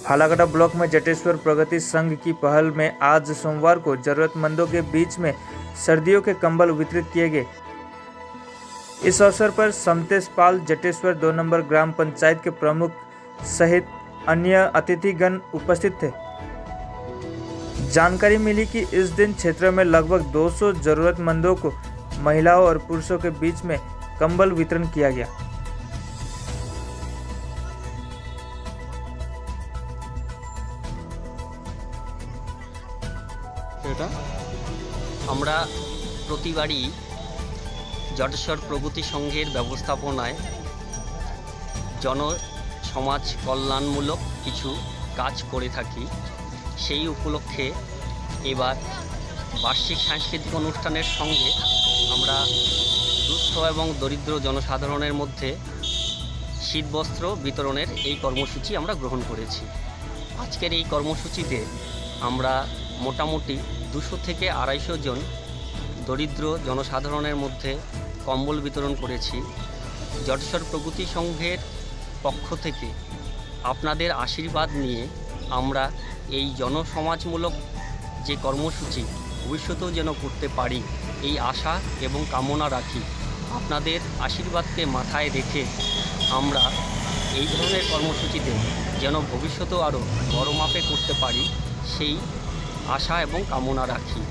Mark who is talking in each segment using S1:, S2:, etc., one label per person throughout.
S1: Falakata block में जटेश्वर प्रगति संघ की पहल में आज सोमवार को जरूरतमंदों के बीच में सर्दियों के कंबल वितरित किए गए। इस अवसर पर समतेश पाल जटेश्वर 2 नंबर ग्राम पंचायत के प्रमुख सहित अन्य अतिथिगण उपस्थित थे। जानकारी मिली कि इस दिन क्षेत्र में लगभग 200 जरूरतमंदों को महिलाओं और पुरुषों के बीच में कंबल वितरण किया गया।
S2: আমরা প্রতিবারই জটেশ্বর প্রগতি সংঘের ব্যবস্থাপনায় জনসমাজ কল্যাণমূলক কিছু কাজ করে থাকি। সেই উপলক্ষে এবার বার্ষিক সাংস্কৃতিক অনুষ্ঠানের সঙ্গে আমরা দুস্থ এবং দরিদ্র জনসাধারণের মধ্যে শীতবস্ত্র বিতরণের এই কর্মসূচি আমরা গ্রহণ করেছি। আজকের এই কর্মসূচিতে আমরা মোটামুটি 200 থেকে 250 জন দরিদ্র জনসাধারণের মধ্যে কম্বল বিতরণ করেছি। জটেশ্বর প্রগতি সংঘের পক্ষ থেকে আপনাদের আশীর্বাদ নিয়ে আমরা এই জনসমাজমূলক যে কর্মসূচি ভবিষ্যতেও যেন করতে পারি এই আশা এবং কামনা রাখি। আপনাদের আশীর্বাদকে মাথায় রেখে আমরা এই ধরনের কর্মসূচিতে যেন ভবিষ্যতেও আরও বড় মাপে করতে পারি সেই আশা এবং কামনা রাখি।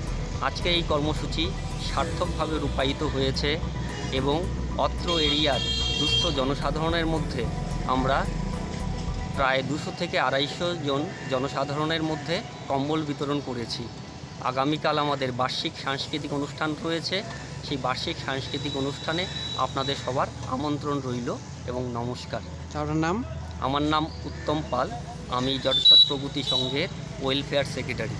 S2: আজকে এই কর্মসূচি সার্থকভাবে রূপায়িত হয়েছে এবং অত্র এরিয়ার দুস্থ জনসাধারণের মধ্যে আমরা প্রায় 200 থেকে 250 জন জনসাধারণের মধ্যে কম্বল বিতরণ করেছি। আগামীকাল আমাদের বার্ষিক সাংস্কৃতিক অনুষ্ঠান রয়েছে। সেই বার্ষিক সাংস্কৃতিক অনুষ্ঠানে আপনাদের সবার আমন্ত্রণ রইল এবং নমস্কার।
S3: আপনার নাম?
S2: আমার নাম উত্তম পাল, আমি জটেশ্বর প্রগতি সংঘের ওয়েলফেয়ার সেক্রেটারি।